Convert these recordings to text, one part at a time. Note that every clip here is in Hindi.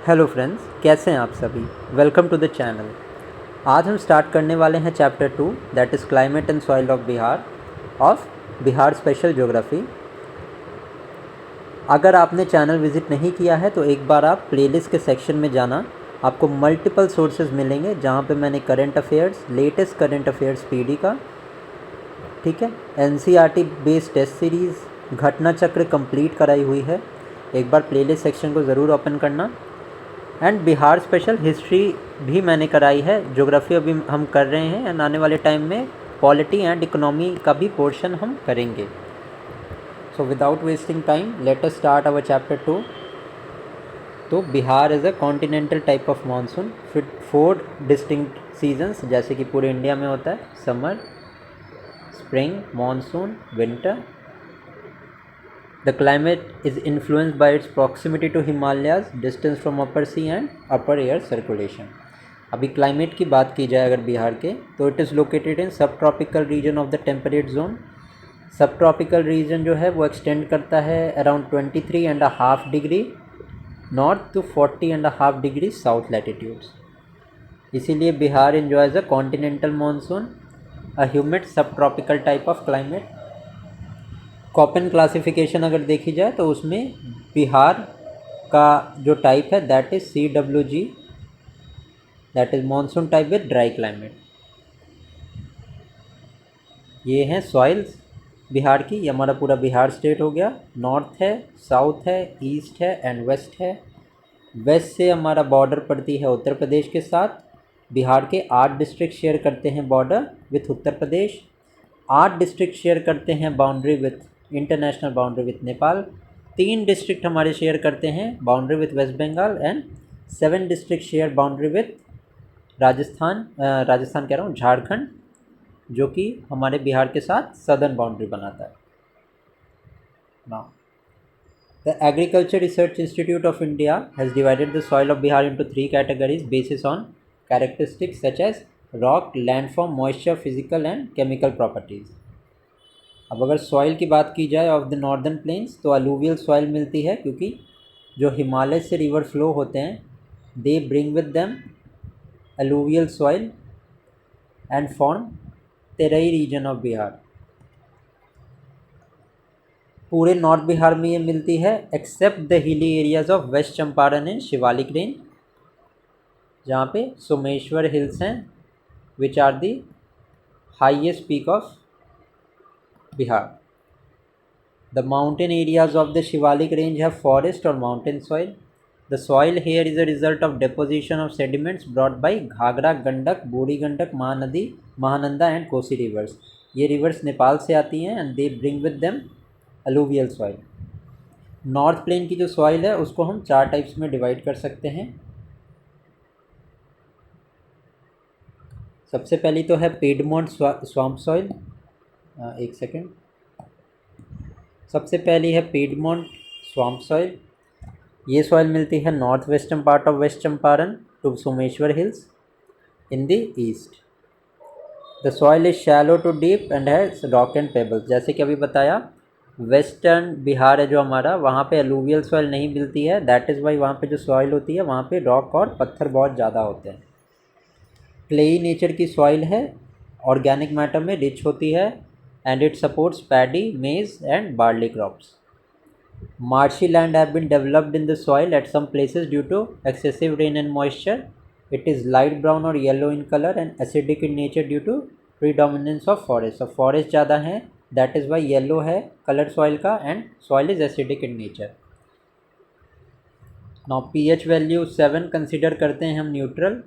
हेलो फ्रेंड्स, कैसे हैं आप सभी। Welcome to the channel. आज हम स्टार्ट करने वाले हैं chapter 2 that is climate and soil of Bihar special geography. अगर आपने चैनल विज़िट नहीं किया है तो एक बार आप प्लेलिस्ट के सेक्शन में जाना, आपको मल्टीपल सोर्सेज मिलेंगे जहां पे मैंने current affairs, latest current affairs PD का, ठीक है, एनसीईआरटी बेस्ड टेस्ट सीरीज़, घटना चक्र कंप्लीट कराई हुई है। एक बार प्लेलिस्ट सेक्शन को ज़रूर ओपन करना। एंड बिहार स्पेशल हिस्ट्री भी मैंने कराई है, ज्योग्राफी अभी हम कर रहे हैं एंड आने वाले टाइम में पॉलिटी एंड इकोनॉमी का भी पोर्शन हम करेंगे। So without wasting time let us start our chapter 2। तो Bihar is a continental type of monsoon फिर 4 डिस्टिंक्ट सीजन्स जैसे कि पूरे इंडिया में होता है, summer, spring, monsoon, winter. The climate is influenced by its proximity to Himalayas, distance from upper sea and upper air circulation. अभी क्लाइमेट की बात की जाए अगर बिहार के, तो it is located in subtropical region of the temperate zone. Subtropical region जो है वो एक्सटेंड करता है around 23.5 degree north to 40.5 degree south latitudes. इसीलिए Bihar enjoys a continental monsoon, a humid subtropical type of climate. Koppen classification अगर देखी जाए तो उसमें बिहार का जो टाइप है that is CWG, that is monsoon type with dry climate. ये हैं सॉइल्स बिहार की। ये हमारा पूरा बिहार स्टेट हो गया। नॉर्थ है, साउथ है, ईस्ट है एंड वेस्ट है। वेस्ट से हमारा बॉर्डर पड़ती है उत्तर प्रदेश के साथ। बिहार के 8 डिस्ट्रिक्ट शेयर करते हैं border with Uttar Pradesh. 8 district share करते हैं boundary with international boundary with Nepal. 3 district हमारे शेयर करते हैं boundary with West Bengal and 7 district share boundary with Rajasthan कह रहा हूँ, झारखंड, जो कि हमारे बिहार के साथ सदर्न बाउंड्री बनाता है। Now the agriculture research institute of India has divided the soil of Bihar into 3 categories basis on characteristics such as rock, landform, moisture, physical and chemical properties. अब अगर सॉइल की बात की जाए ऑफ द नॉर्दर्न प्लेन्स तो अलूवियल सॉइल मिलती है, क्योंकि जो हिमालय से रिवर फ्लो होते हैं they bring with them alluvial soil and form Terai region of Bihar. पूरे नॉर्थ बिहार में ये मिलती है except the hilly areas of waste Champaran and Shivalik range, जहाँ पे सोमेश्वर हिल्स हैं which are the highest peak of Bihar. The mountain areas of the Shivalik range have forest or mountain soil. The soil here is a result of deposition of sediments brought by Ghagra, Gandak, Buri Gandak, Mahanadi, Mahananda and Kosi rivers. ये rivers नेपाल से आती हैं and they bring with them alluvial soil. North plain की जो सॉइल है उसको हम 4 टाइप्स में डिवाइड कर सकते हैं। सबसे पहली तो है पिडमोंट स्वाम्प सॉइल। एक सेकेंड। सबसे पहली है पिडमोंट स्वाम्प सॉइल। ये सॉइल मिलती है north western part of waste Champaran to Someshwar hills in the east. The soil is shallow to deep and has rock and pebbles. जैसे कि अभी बताया, वेस्टर्न बिहार है जो हमारा, वहाँ पे अलूवियल सॉइल नहीं मिलती है, दैट इज़ वाई वहाँ पे जो सॉइल होती है वहाँ पे रॉक और पत्थर बहुत ज़्यादा होते हैं। क्लेई नेचर की सॉइल है, ऑर्गेनिक मैटर में रिच होती है and it supports paddy, maize and barley crops. Marshy land have been developed in the soil at some places due to excessive rain and moisture. It is light brown or yellow in color and acidic in nature due to predominance of forest. So forest ज़्यादा है, that is why yellow है color soil का and soil is acidic in nature. Now pH value 7 consider करते हैं हम न्यूट्रल।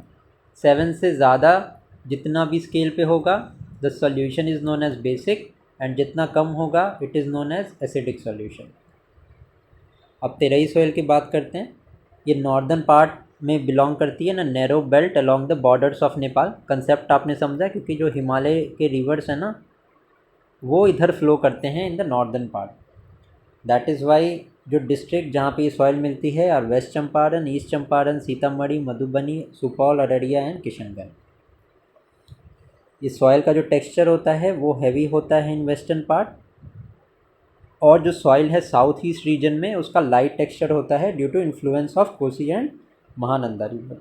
7 से ज़्यादा जितना भी स्केल पे होगा the solution is known as basic and जितना कम होगा it is known as acidic solution. अब तेरई सॉइल की बात करते हैं। ये नॉर्दर्न पार्ट में बिलोंग करती है ना, narrow belt along the borders of Nepal. Concept आपने समझा, क्योंकि जो हिमालय के रिवर्स हैं ना वो इधर फ्लो करते हैं in the northern part. That is why जो डिस्ट्रिक्ट जहाँ पे ये सॉइल मिलती है आर वेस्ट चंपारण, ईस्ट चंपारण, सीतामढ़ी, मधुबनी, सुपौल, अररिया एंड किशनगंज। इस सॉइल का जो टेक्सचर होता है वो हैवी होता है इन वेस्टर्न पार्ट, और जो सॉइल है साउथ ईस्ट रीजन में उसका लाइट टेक्सचर होता है due to influence of Kosi and Mahananda river.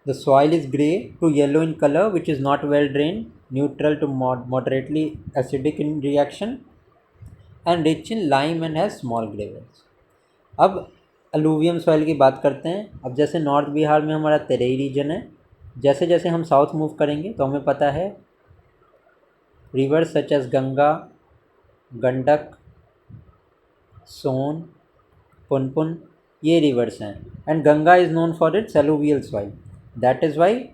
The soil is grey to yellow in color, which is not well drained, neutral to moderately acidic in reaction, and rich in lime and has small gravels. अब अलूवियम सॉइल की बात करते हैं। अब जैसे नॉर्थ बिहार में हमारा तेरई रीजन है, जैसे जैसे हम साउथ मूव करेंगे तो हमें पता है rivers such as Ganga, Gandak, Son, Punpun, ये रिवर्स हैं। And Ganga is known for its alluvial soil, that is why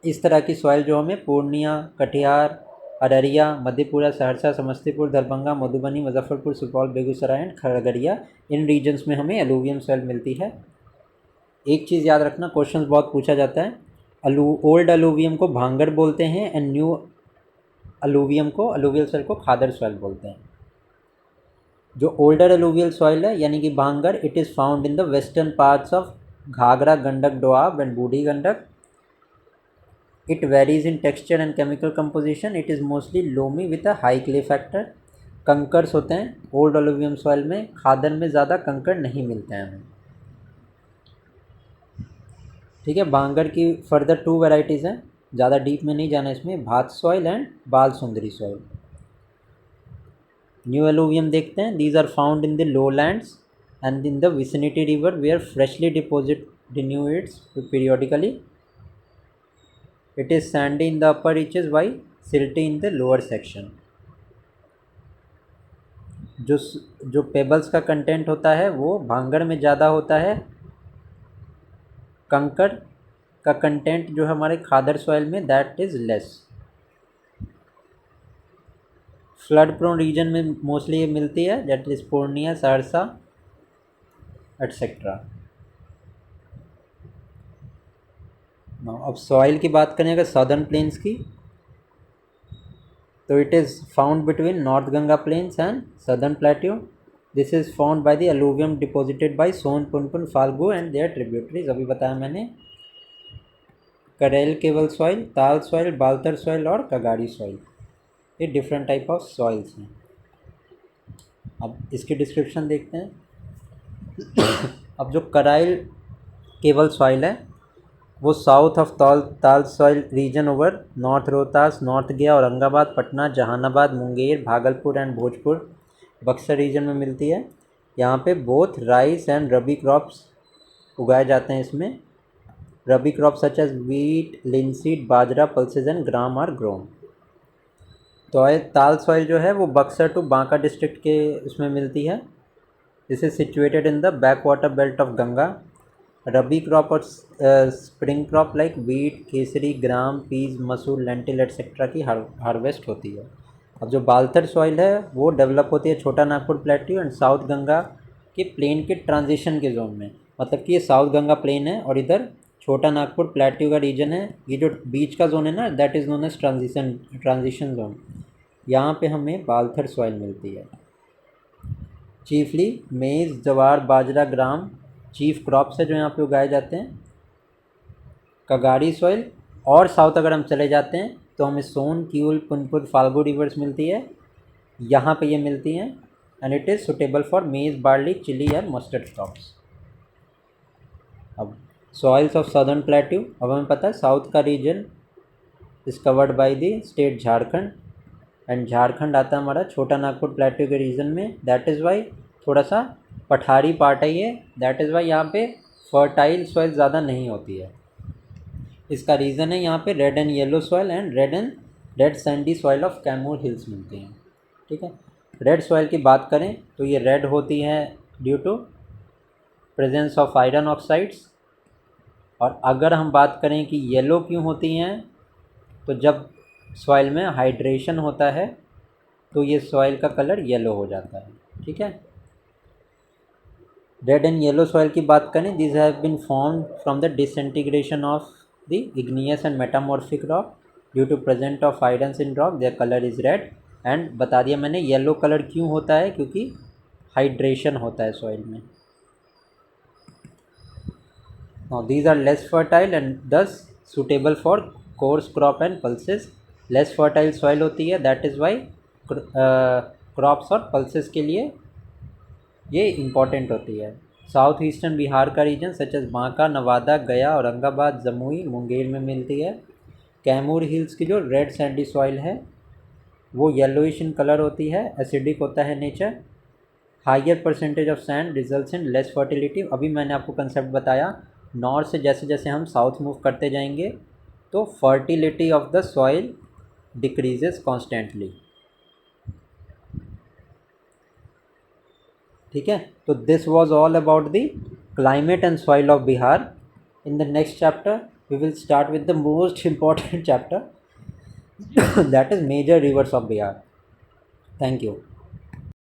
इस तरह की सॉइल जो हमें पूर्णिया, कटिहार, अररिया, मधेपुरा, सहरसा, समस्तीपुर, दरभंगा, मधुबनी, मुजफ्फरपुर, सुपौल, बेगूसराय एंड खगड़िया, इन रीजन्स में हमें एलुवियल सॉइल मिलती है। एक चीज़ याद रखना, क्वेश्चन बहुत पूछा जाता है, ओल्ड अलूवियम को भांगर बोलते हैं एंड न्यू अलूवियम को, अलूवियल सॉइल को खादर सॉइल बोलते हैं। जो ओल्डर अलूवियल सॉइल है यानी कि bhangar, it is found in the western parts of Ghaghara, Gandak, Doab and Budhi Gandak. It varies in texture and chemical composition, it is mostly loamy with a high clay factor. Kankars होते हैं ओल्ड अलूवियम सॉइल में, खादर में ज़्यादा कंकर नहीं मिलते हैं हमें। ठीक है, भांगर की फर्दर 2 वेराइटीज़ हैं, ज़्यादा डीप में नहीं जाना इसमें, भात सॉइल एंड बाल सुंदरी सॉइल। न्यू एलुवियम देखते हैं, these are found in the lowlands and in the vicinity river where freshly deposit renews periodically. It is sandy in the upper reaches why silty in the lower section. जो पेबल्स का कंटेंट होता है वो भांगर में ज़्यादा होता है, कंकर का कंटेंट जो हमारे खादर सॉइल में that is less. Flood prone region में मोस्टली ये मिलती है, that is Purnia, Saharsa etcetera. अब सॉइल की बात करें अगर सदर्न प्लेन्स की, तो it is found between north Ganga plains and southern plateau. This is found by the alluvium deposited by Son, Punpun, Falgu and their tributaries. अभी बताया मैंने, करेल केवल सॉइल, ताल सॉइल, बाल्तर सॉइल और कगाड़ी सॉइल, ये डिफरेंट टाइप ऑफ सॉइल्स हैं। अब इसकी डिस्क्रिप्शन देखते हैं। अब जो कराइल केवल सॉइल है वो south of tal soil region over north Rohtas, north Gaya, Aurangabad, Patna, Jehanabad, Munger, Bhagalpur and Bhojpur, Buxar region में मिलती है। यहाँ पे both rice and rabi crops उगाए जाते हैं इसमें। Rabi crop such as wheat, linseed, bajra, pulses and gram are grown. तो ताल सॉइल जो है वो बक्सर टू बांका डिस्ट्रिक्ट के उसमें मिलती है। This is situated in the backwater belt of Ganga. Rabi crop और spring crop like wheat, kesari, gram, peas, masoor, lentil etcetera की हार्वेस्ट होती है। अब जो बाल्तर सॉइल है वो डेवलप होती है छोटा Nagpur plateau and south Ganga के प्लेन के ट्रांजिशन के जोन में। मतलब कि ये साउथ गंगा प्लेन है और इधर छोटा नागपुर प्लेट्यू का रीजन है। ये जो बीच का जोन है ना, that is known as transition zone. यहाँ पे हमें बाल्थर सॉइल मिलती है। चीफली मेज़, जवार, बाजरा, ग्राम चीफ क्रॉप्स है जो यहाँ पे उगाए जाते हैं। कगाड़ी सॉइल और साउथ अगर हम चले जाते हैं तो हमें सोन, क्यूल, पुनपुन, फाल्गु रिवर्स मिलती है, यहाँ पे ये मिलती हैं। And it is suitable for maize, barley, chilli and mustard crops. अब सॉइल्स ऑफ सदर्न प्लेट्यू, अब हमें पता है साउथ का region is covered by the state Jharkhand and Jharkhand आता है हमारा छोटा नागपुर प्लेट्यू के रीजन में। दैट इज़ वाई थोड़ा सा पठारी पार्ट है ये, दैट इज़ वाई यहाँ पे फर्टाइल सॉइल ज़्यादा नहीं होती है। इसका रीज़न है यहाँ पे red and yellow soil and red Sandy soil of Kaimur hills मिलती हैं। ठीक है, रेड सॉइल की बात करें तो ये रेड होती है due to presence of iron oxides. और अगर हम बात करें कि येलो क्यों होती हैं, तो जब सॉइल में हाइड्रेशन होता है तो ये सॉइल का कलर येलो हो जाता है। ठीक है, रेड एंड येलो सॉइल की बात करें, this have been formed from the disintegration of the igneous and metamorphic rock due to present of irons in rock, their colour is red. And बता दिया मैंने येलो कलर क्यों होता है, क्योंकि हाइड्रेशन होता है सॉइल में। Now these are less fertile and thus suitable for coarse crop and pulses. Less fertile soil होती है, that is why crops और pulses के लिए ये important होती है। साउथ ईस्टर्न बिहार का region such as Banka, Nawada, Gaya, Aurangabad, Jamui, Munger में मिलती है। कैमूर हिल्स की जो रेड सैंडी सॉइल है वो येलोइश इन कलर होती है, एसिडिक होता है nature. Higher percentage of sand results in less fertility. अभी मैंने आपको कंसेप्ट बताया, नॉर्थ से जैसे जैसे हम साउथ मूव करते जाएंगे तो fertility of the soil decreases constantly. ठीक है, तो this was all about the climate and soil of Bihar. In the next chapter we will start with the most important chapter that is major rivers of Bihar. Thank you.